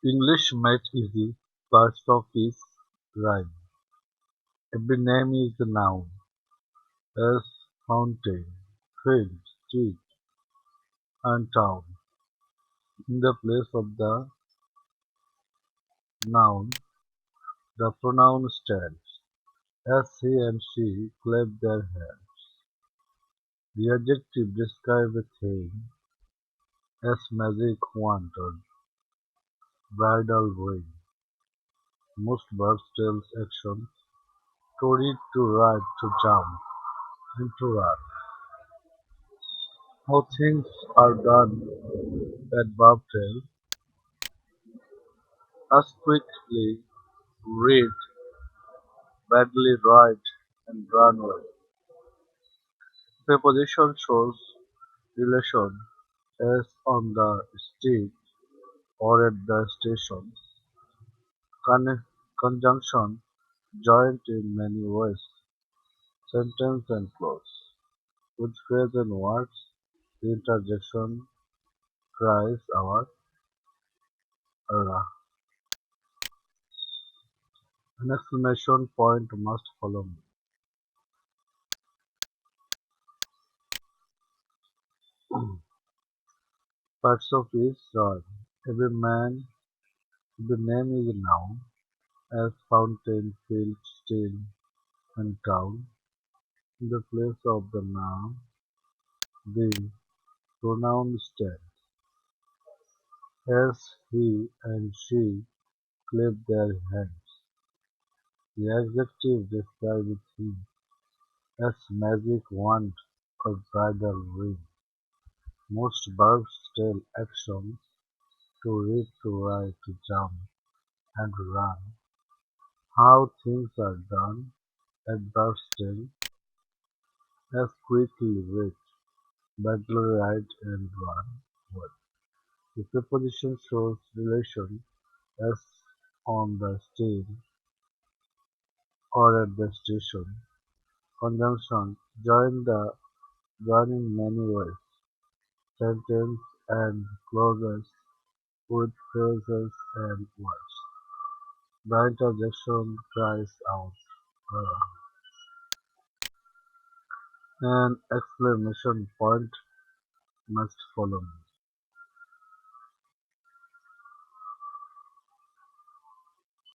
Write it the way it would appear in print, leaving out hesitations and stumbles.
English made easy, parts of is rhyme. Every name is a noun, as fountain, field, street, and town. In the place of the noun, the pronoun stands, as he and she clap their hands. The adjective describes a thing, as magic wand or bridal ring. Most verbs tell actions, to read, to write, to jump, and to run. How things are done at verb tell us quickly, read, badly write, and run well. Preposition shows relation, as on the street or at the station. Conjunction joined in many ways, sentence and clause. With phrase and words, the interjection cries our Allah. An exclamation point must follow me. Parts of each rhyme. Every man, the name is a noun, as fountain, field, stream, and town. In the place of the noun, the pronoun stands, as he and she clap their hands. The adjective describes him as magic wand or bridal ring. Most verbs tell actions, to read, to write, to jump, and run. How things are done, adverbs tell, as quickly read, badly write, and run well. The preposition shows relation, as on the stage or at the station. Conjunction join in many ways, sentence and clauses with phrases and words. The interjection cries out, "Ah!" An exclamation point must follow.